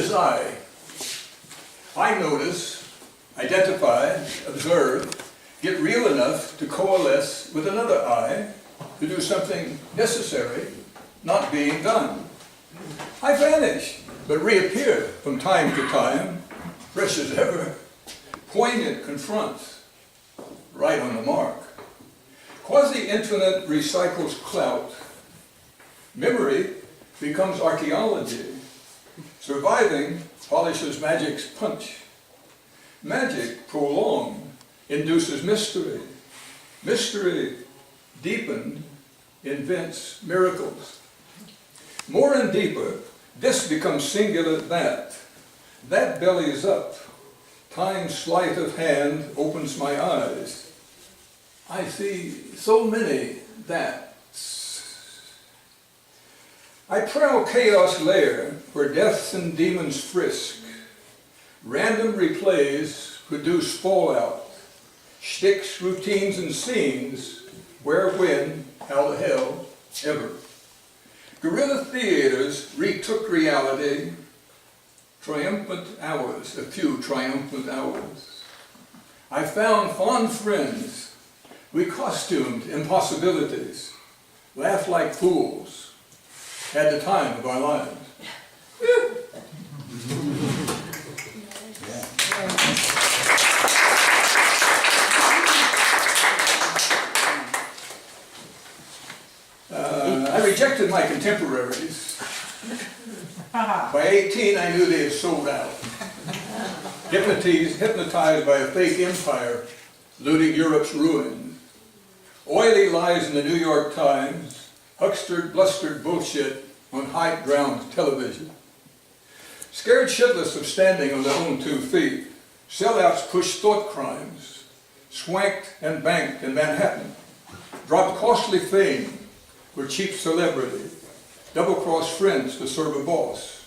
is I. I notice, identify, observe, get real enough to coalesce with another I to do something necessary, not being done. I vanish, but reappear from time to time, fresh as ever. Poignant confronts, right on the mark. Quasi-infinite recycles clout. Memory becomes archaeology. Surviving polishes magic's punch. Magic, prolonged, induces mystery. Mystery, deepened, invents miracles. More and deeper, this becomes singular that. That bellies up. Time's sleight of hand opens my eyes. I see so many that's. I prowl chaos lair where deaths and demons frisk. Random replays produce fallout. Shticks, routines, and scenes. Where, when, how the hell, ever. Guerrilla theaters retook reality. Triumphant hours, a few triumphant hours. I found fond friends. We costumed impossibilities. Laughed like fools. Had the time of our lives. I rejected my contemporaries. By 18, I knew they had sold out. Hypnotized by a fake empire, looting Europe's ruin. Oily lies in the New York Times, huckstered, blustered bullshit on hype-drowned television. Scared shitless of standing on their own 2 feet, sellouts pushed thought crimes, swanked and banked in Manhattan, dropped costly fame for cheap celebrity, double-crossed friends to serve a boss,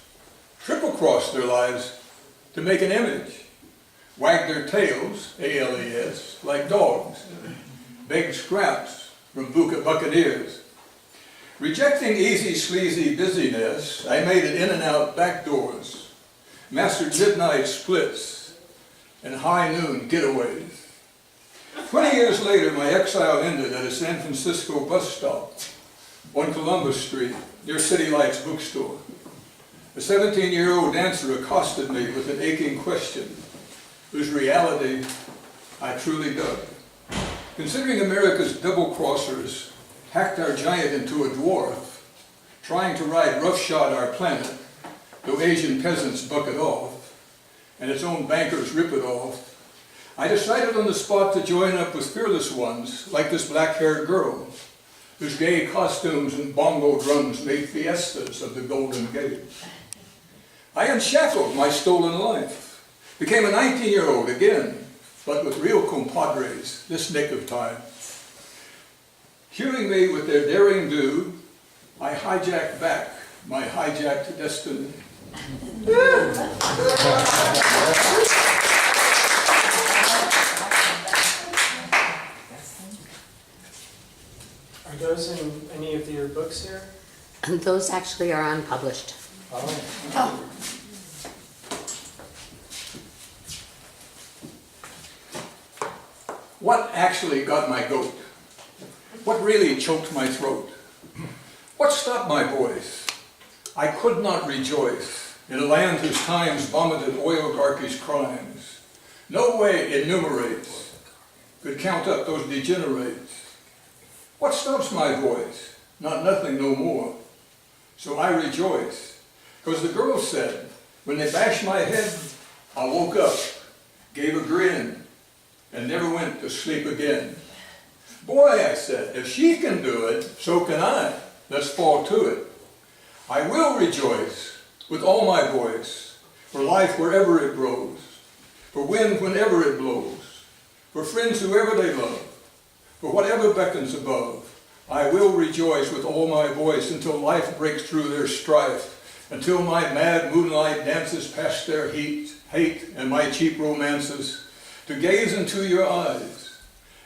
triple-crossed their lives to make an image, wagged their tails, ALES, like dogs, begged scraps from buccaneers. Rejecting easy, sleazy busyness, I made it in and out back doors, mastered midnight splits, and high noon getaways. 20 years later, my exile ended at a San Francisco bus stop on Columbus Street, near City Lights bookstore. A 17-year-old dancer accosted me with an aching question, whose reality I truly dug. Considering America's double-crossers hacked our giant into a dwarf, trying to ride roughshod our planet, though Asian peasants buck it off, and its own bankers rip it off, I decided on the spot to join up with fearless ones like this black-haired girl, whose gay costumes and bongo drums made fiestas of the Golden Gate. I unshackled my stolen life, became a 19-year-old again, but with real compadres this nick of time. Cueing me with their daring do, I hijacked back my hijacked destiny. Are those in any of your books here? Those actually are unpublished. Oh. What actually got my goat? What really choked my throat? What stopped my voice? I could not rejoice in a land whose times vomited oligarchy's crimes. No way enumerates, could count up those degenerates. What stops my voice? Not nothing, no more. So I rejoice, because the girl said, when they bashed my head, I woke up, gave a grin, and never went to sleep again. Boy, I said, if she can do it, so can I. Let's fall to it. I will rejoice with all my voice, for life wherever it grows, for wind whenever it blows, for friends whoever they love, for whatever beckons above. I will rejoice with all my voice until life breaks through their strife, until my mad moonlight dances past their hate and my cheap romances, to gaze into your eyes,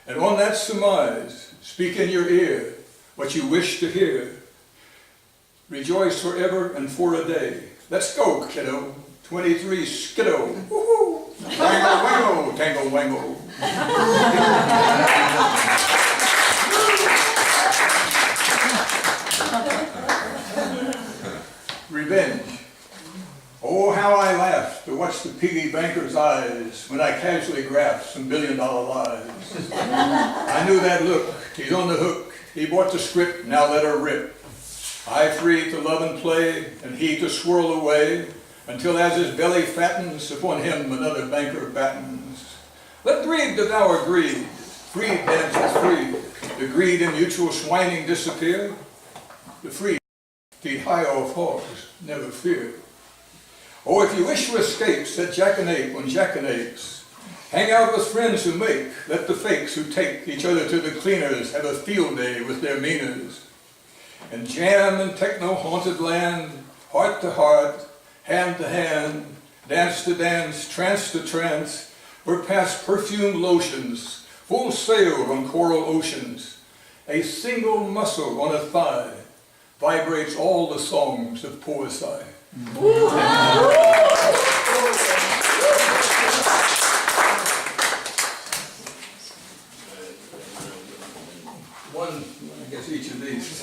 and on that surmise, speak in your ear what you wish to hear. Rejoice forever and for a day. Let's go, kiddo. 23 skiddo. Woohoo! Tango wango, tango wango. Revenge. Oh, how I laughed to watch the piggy banker's eyes when I casually grasped some billion-dollar lies. I knew that look. He's on the hook. He bought the script, now let her rip. I free to love and play, and he to swirl away, until as his belly fattens, upon him another banker battens. Let greed devour greed. Greed dances free. The greed and mutual swining disappear. The free feed high off hogs, never fear. Oh, if you wish to escape, set jackanape on jackanapes. Hang out with friends who make, let the fakes who take each other to the cleaners have a field day with their meaners. And jam in techno-haunted land, heart to heart, hand to hand, dance to dance, trance to trance, we're past perfumed lotions, full sail on coral oceans. A single muscle on a thigh vibrates all the songs of poesy. One, I guess each of these.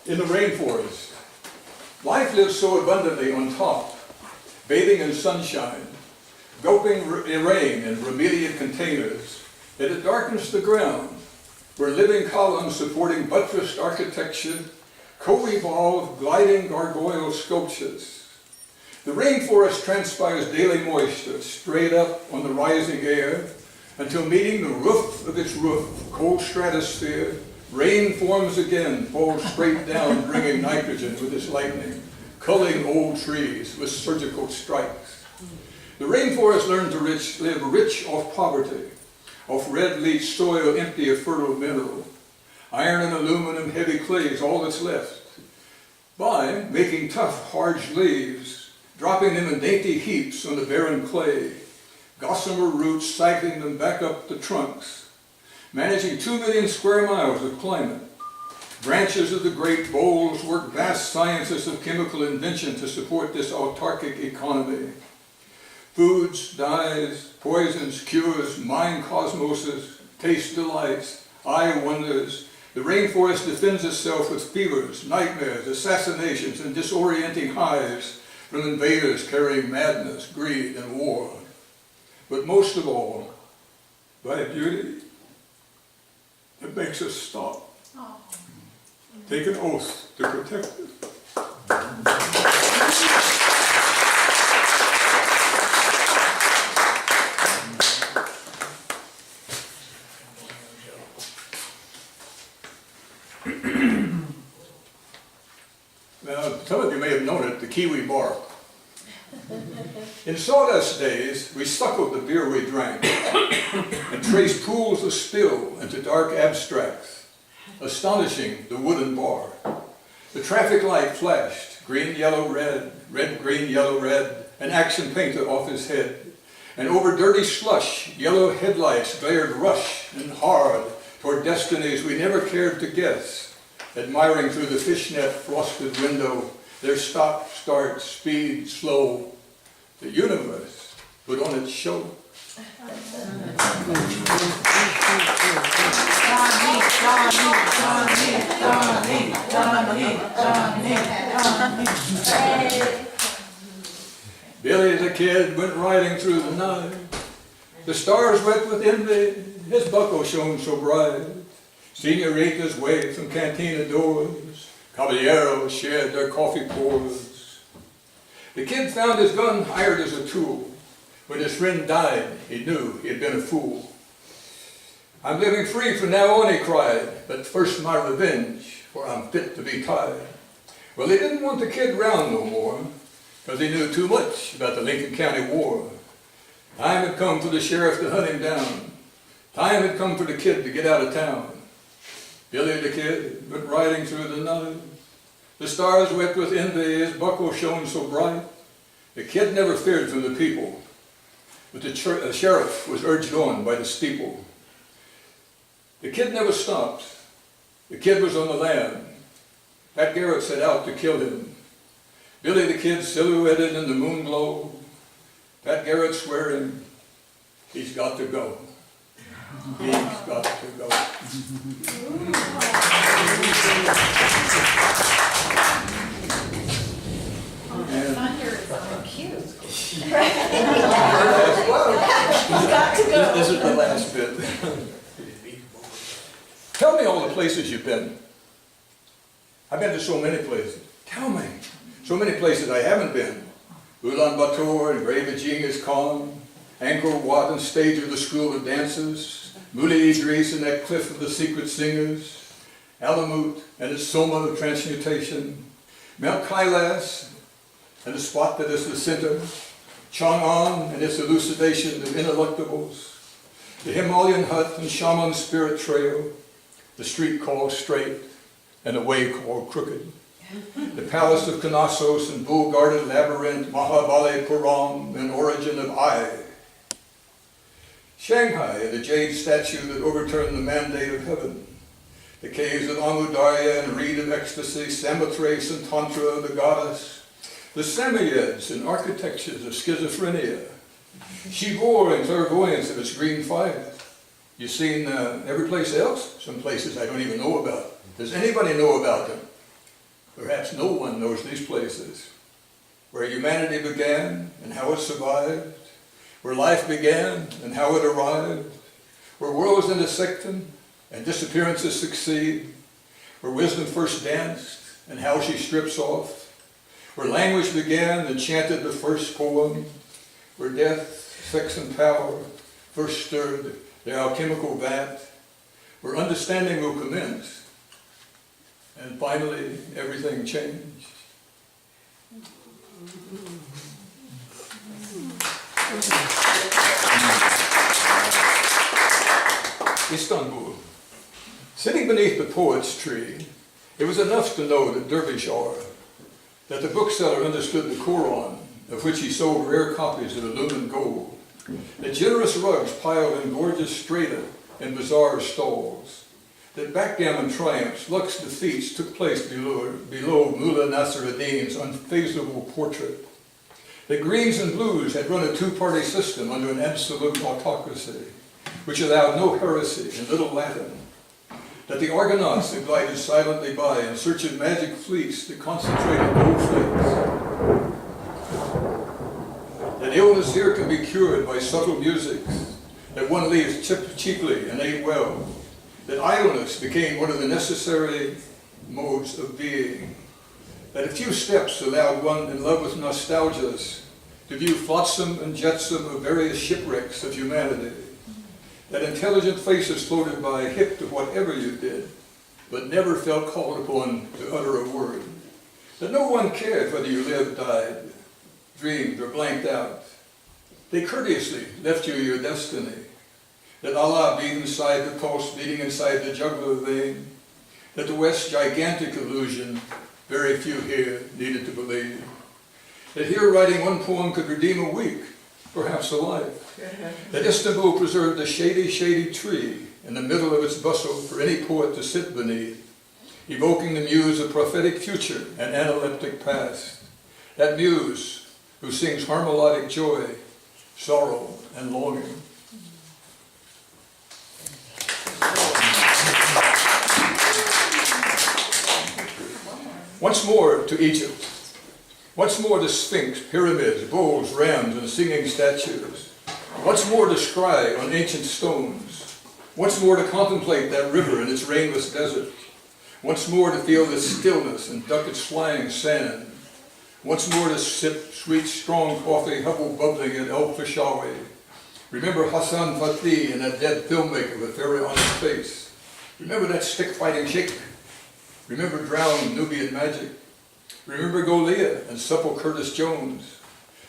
In the rainforest, life lives so abundantly on top, bathing in sunshine, gulping rain in bromeliad containers, that it darkens the ground, where living columns supporting buttressed architecture co-evolve gliding gargoyle sculptures. The rainforest transpires daily moisture straight up on the rising air until meeting the roof of its roof, cold stratosphere, rain forms again, falls straight down, bringing nitrogen with its lightning, culling old trees with surgical strikes. The rainforest learned to live rich off poverty, off red leach soil empty of fertile mineral. Iron and aluminum, heavy clay is all that's left. By making tough, hard leaves, dropping them in dainty heaps on the barren clay, gossamer roots cycling them back up the trunks, managing 2 million square miles of climate. Branches of the great bowls work vast sciences of chemical invention to support this autarkic economy. Foods, dyes, poisons, cures, mind cosmoses, taste delights, eye wonders. The rainforest defends itself with fevers, nightmares, assassinations, and disorienting highs from invaders carrying madness, greed, and war. But most of all, by a beauty that makes us stop. Take an oath to protect it. Now, some of you may have known it, the kiwi bark. In sawdust days, we suckled the beer we drank and traced pools of spill into dark abstracts, astonishing the wooden bar. The traffic light flashed, green, yellow, red, red, green, yellow, red, an action painter off his head. And over dirty slush, yellow headlights glared rush and hard toward destinies we never cared to guess, admiring through the fishnet frosted window their stop, start, speed, slow. The universe put on its show. Billy the Kid went riding through the night. The stars wet with envy, his buckle shone so bright. Senoritas waved from cantina doors. Caballeros shared their coffee pours. The kid found his gun hired as a tool. When his friend died, he knew he had been a fool. I'm living free from now on, he cried, but first my revenge, for I'm fit to be tied. Well, he didn't want the kid round no more, because he knew too much about the Lincoln County War. Time had come for the sheriff to hunt him down. Time had come for the kid to get out of town. Billy the Kid went riding through the night. The stars wet with envy, his buckle shone so bright. The kid never feared from the people, but the sheriff was urged on by the steeple. The kid never stopped, The kid was on the lam. Pat Garrett set out to kill him. Billy the Kid silhouetted in the moon glow. Pat Garrett swearing, he's got to go. He's got to go. Thunder is on cue. This is the last bit. Tell me all the places you've been. I've been to so many places. Tell me. So many places I haven't been. Ulaanbaatar and Grave Genghis Khan, Angkor Wat and stage of the School of Dances, Muley Idris and that cliff of the secret singers, Alamut and its Soma of transmutation, Mount Kailas and the spot that is the center, Chang'an and its elucidation of ineluctables, the Himalayan hut and shaman spirit trail, the street called straight and the way called crooked, the palace of Knossos and bull-guarded labyrinth, Mahabalipuram and origin of I, Shanghai and the jade statue that overturned the mandate of heaven, the caves of Amudarya and reed of ecstasy, Samothrace and Tantra, the goddess, the Samoyeds and architectures of schizophrenia, Shigor and clairvoyance of its green fire. You've seen every place else? Some places I don't even know about. Does anybody know about them? Perhaps no one knows these places. Where humanity began and how it survived. Where life began and how it arrived. Where worlds intersect and disappearances succeed. Where wisdom first danced and how she strips off. Where language began and chanted the first poem. Where death, sex, and power first stirred their alchemical vat. Where understanding will commence. And finally, everything changed. Istanbul. Sitting beneath the poet's tree, it was enough to know that dervish are, that the bookseller understood the Quran, of which he sold rare copies of illumined gold, that generous rugs piled in gorgeous strata in bazaar stalls, that backgammon triumphs, luxe defeats took place below Mullah Nasruddin's unfazable portrait, that greens and blues had run a two-party system under an absolute autocracy, which allowed no heresy and little Latin, that the Argonauts had glided silently by in search of magic fleece that concentrated gold flakes, that illness here can be cured by subtle musics, that one leaves cheaply and ate well, that idleness became one of the necessary modes of being, that a few steps allowed one in love with nostalgias to view flotsam and jetsam of various shipwrecks of humanity, that intelligent faces floated by hip to whatever you did, but never felt called upon to utter a word, that no one cared whether you lived, died, dreamed, or blanked out. They courteously left you your destiny, that Allah beat inside the pulse, beating inside the jugular vein, that the West's gigantic illusion, very few here needed to believe, that here writing one poem could redeem a week, perhaps a life, that Istanbul preserved a shady, shady tree in the middle of its bustle for any poet to sit beneath, evoking the muse of prophetic future and analeptic past, that muse who sings harmonic joy, sorrow, and longing. Once more to Egypt. Once more to Sphinx, pyramids, bulls, rams, and singing statues. Once more to scry on ancient stones. Once more to contemplate that river in its rainless desert. Once more to feel the stillness and duck its flying sand. Once more to sip sweet, strong coffee, hubble bubbling at El Fashawi. Remember Hassan Fatih and that dead filmmaker with fairy on his face. Remember that stick-fighting sheikh. Remember drowned Nubian magic. Remember Goliath and supple Curtis Jones.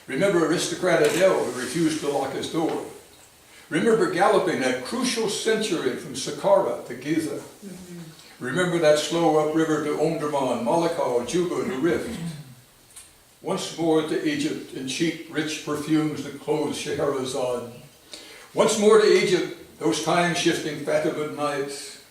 Remember aristocrat Adele who refused to lock his door. Remember galloping that crucial century from Saqqara to Giza. Remember that slow upriver to Omdurman, Malakal, Juba, to Rift. Once more to Egypt in cheap, rich perfumes that clothe Scheherazade. Once more to Egypt, those time-shifting Fatimid nights.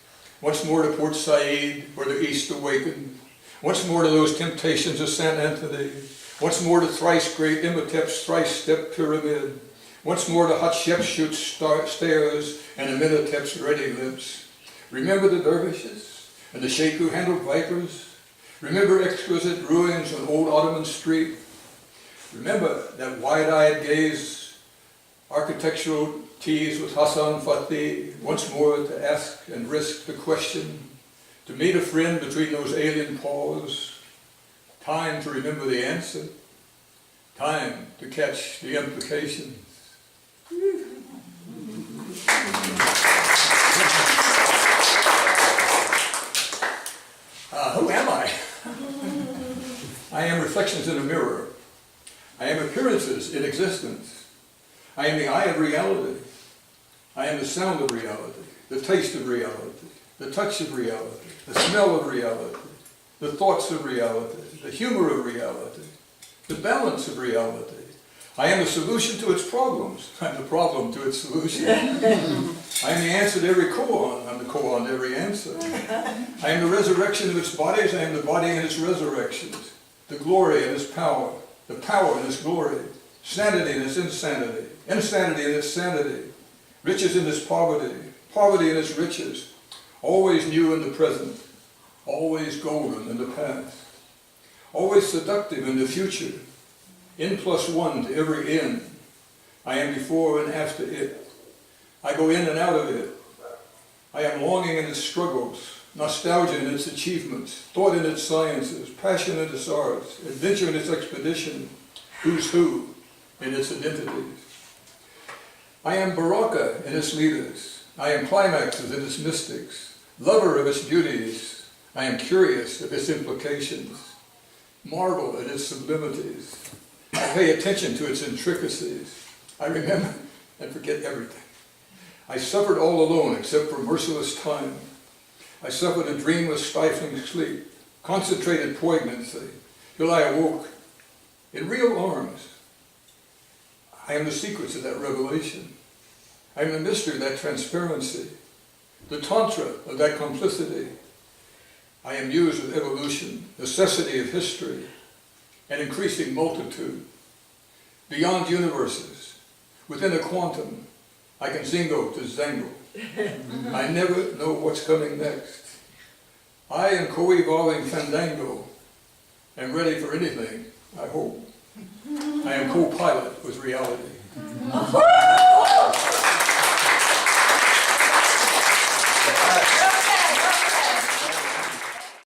Once more to Port Said, where the East awakened. Once more to those temptations of St. Anthony. Once more to thrice great Imhotep's thrice-stepped pyramid. Once more to Hatshepsut's stairs and Amenhotep's ready lips. Remember the dervishes and the sheikh who handled vipers. Remember exquisite ruins on old Ottoman Street. Remember that wide-eyed gaze, architectural tease with Hassan Fatih. Once more to ask and risk the question, to meet a friend between those alien paws. Time to remember the answer. Time to catch the implications. Who am I? I am reflections in a mirror. I am appearances in existence. I am the eye of reality. I am the sound of reality, the taste of reality, the touch of reality, the smell of reality, the thoughts of reality, the humor of reality, the balance of reality. I am the solution to its problems. I'm the problem to its solution. I am the answer to every koan. I'm the koan to every answer. I am the resurrection of its bodies. I am the body in its resurrections. The glory in its power. The power in its glory. Sanity in its insanity. Insanity in its sanity. Riches in its poverty. Poverty in its riches. Always new in the present. Always golden in the past. Always seductive in the future. N+1 to every N. I am before and after it. I go in and out of it. I am longing in its struggles, nostalgia in its achievements, thought in its sciences, passion in its arts, adventure in its expedition, who's who in its identities. I am Baraka in its leaders. I am climaxes in its mystics, lover of its beauties. I am curious of its implications, marvel at its sublimities. I pay attention to its intricacies. I remember and forget everything. I suffered all alone except for merciless time. I suffered a dreamless, stifling sleep, concentrated poignancy, till I awoke in real arms. I am the secrets of that revelation. I am the mystery of that transparency, the tantra of that complicity. I am muse of evolution, necessity of history, an increasing multitude, beyond universes, within a quantum, I can zingo to zango. I never know what's coming next. I am co-evolving fandango, am ready for anything, I hope. I am co-pilot with reality.